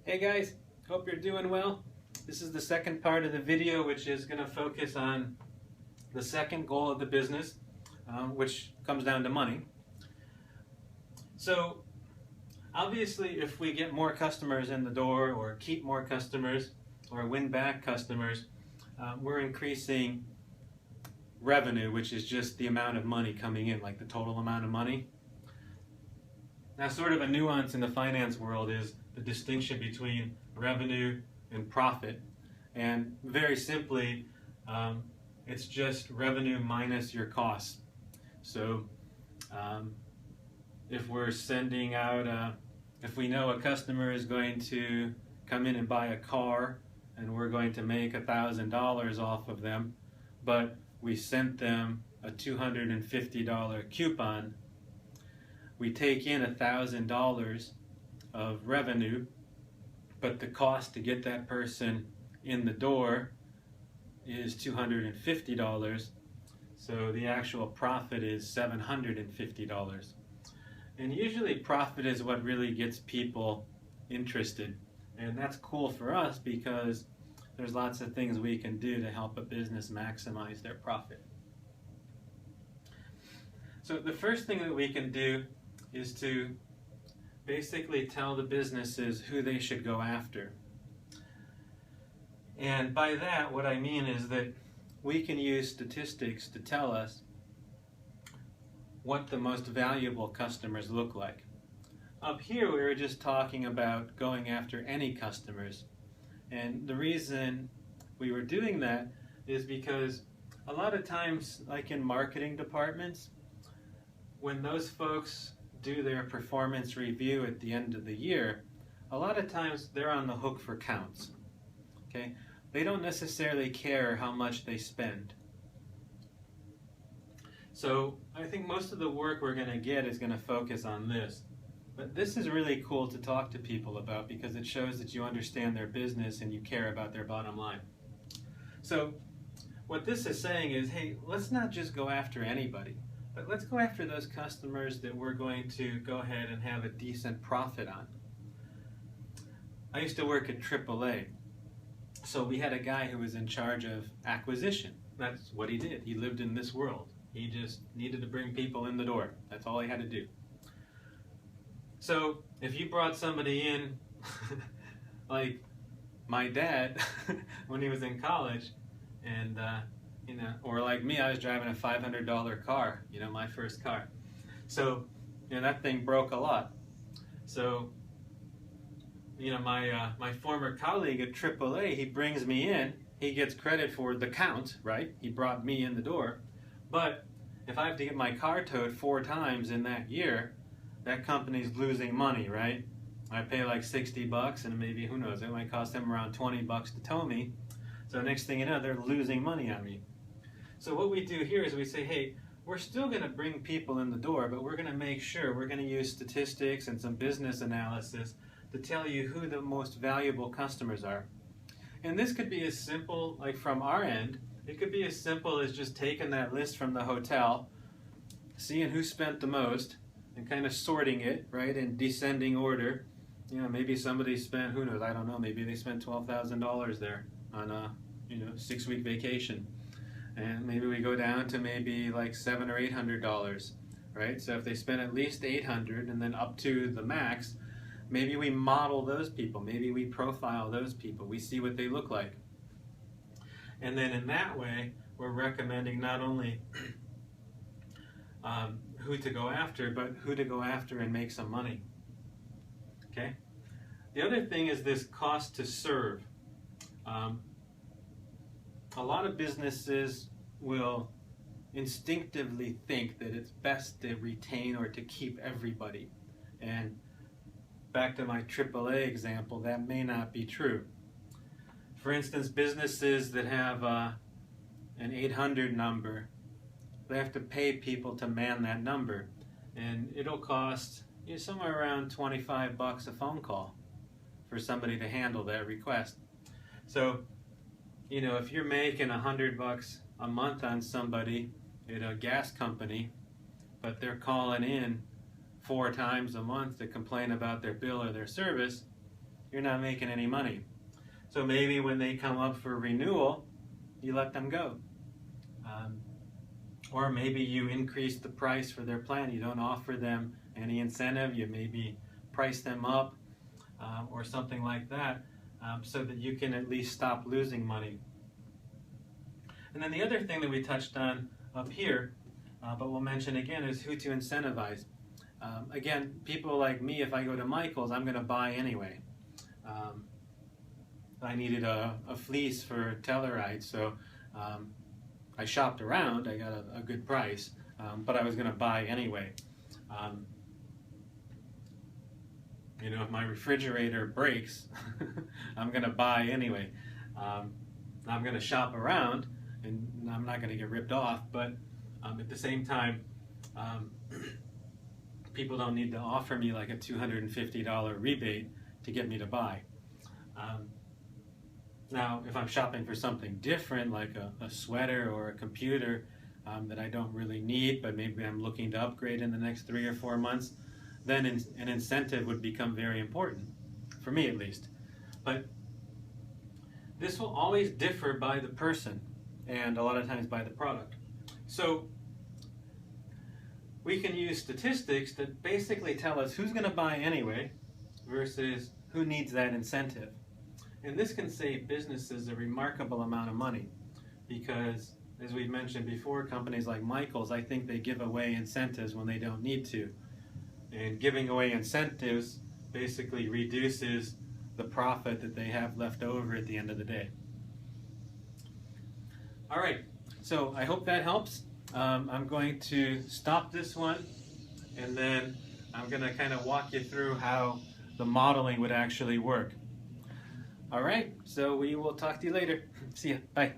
Hey guys, hope you're doing well. This is the second part of the video, which is going to focus on the second goal of the business, which comes down to money. So obviously if we get more customers in the door or keep more customers or win back customers, we're increasing revenue, which is just the amount of money coming in, like the total amount of money. Now, sort of a nuance in the finance world is the distinction between revenue and profit. And very simply, it's just revenue minus your costs. So if we're sending out, if we know a customer is going to come in and buy a car and we're going to make $1,000 off of them, but we sent them a $250 coupon, we take in $1,000 of revenue, but the cost to get that person in the door is $250. So the actual profit is $750. And usually profit is what really gets people interested. And that's cool for us because there's lots of things we can do to help a business maximize their profit. So the first thing that we can do is to basically tell the businesses who they should go after. And by that, what I mean is that we can use statistics to tell us what the most valuable customers look like. Up here, we were just talking about going after any customers. And the reason we were doing that is because a lot of times, like in marketing departments, when those folks do their performance review at the end of the year, a lot of times they're on the hook for counts. Okay? They don't necessarily care how much they spend. So I think most of the work we're going to get is going to focus on this. But this is really cool to talk to people about because it shows that you understand their business and you care about their bottom line. So what this is saying is, hey, let's not just go after anybody, but let's go after those customers that we're going to go ahead and have a decent profit on. I used to work at AAA. So we had a guy who was in charge of acquisition. That's what he did. He lived in this world. He just needed to bring people in the door. That's all he had to do. So if you brought somebody in, like my dad, when he was in college, and or like me, I was driving a $500 car, my first car. So, that thing broke a lot. So, my former colleague at AAA, he brings me in, he gets credit for the count, right? He brought me in the door. But if I have to get my car towed 4 times in that year, that company's losing money, right? I pay like $60 and maybe, who knows, it might cost them around $20 to tow me. So next thing you know, they're losing money on me. So what we do here is we say, hey, we're still going to bring people in the door, but we're going to make sure we're going to use statistics and some business analysis to tell you who the most valuable customers are. And this could be as simple, like from our end, it could be as simple as just taking that list from the hotel, seeing who spent the most, and kind of sorting it, right, in descending order. Maybe somebody spent, who knows, I don't know, maybe they spent $12,000 there on a 6-week vacation. And maybe we go down to maybe like $700 or $800, right? So if they spend at least $800 and then up to the max, maybe we model those people. Maybe we profile those people. We see what they look like. And then in that way, we're recommending not only who to go after, but who to go after and make some money. Okay? The other thing is this cost to serve. A lot of businesses will instinctively think that it's best to retain or to keep everybody. And back to my AAA example, that may not be true. For instance, businesses that have an 800 number, they have to pay people to man that number. And it'll cost somewhere around $25 a phone call for somebody to handle that request. So, if you're making $100 a month on somebody at a gas company, but they're calling in 4 times a month to complain about their bill or their service, you're not making any money. So maybe when they come up for renewal, you let them go. Or maybe you increase the price for their plan. You don't offer them any incentive. You maybe price them up or something like that so that you can at least stop losing money. And then the other thing that we touched on up here, but we'll mention again, is who to incentivize. Again, people like me, if I go to Michael's, I'm going to buy anyway. I needed a fleece for Telluride, so I shopped around. I got a good price, but I was going to buy anyway. You know, if my refrigerator breaks, I'm going to buy anyway. I'm going to shop around, and I'm not going to get ripped off, but at the same time, people don't need to offer me like a $250 rebate to get me to buy. Now, if I'm shopping for something different, like a sweater or a computer that I don't really need, but maybe I'm looking to upgrade in the next 3 or 4 months, then an incentive would become very important, for me at least. But this will always differ by the person, and a lot of times by the product. So we can use statistics that basically tell us who's going to buy anyway versus who needs that incentive. And this can save businesses a remarkable amount of money because, as we've mentioned before, companies like Michael's, I think they give away incentives when they don't need to. And giving away incentives basically reduces the profit that they have left over at the end of the day. All right, so I hope that helps. I'm going to stop this one, and then I'm going to kind of walk you through how the modeling would actually work. All right, so we will talk to you later. See ya. Bye.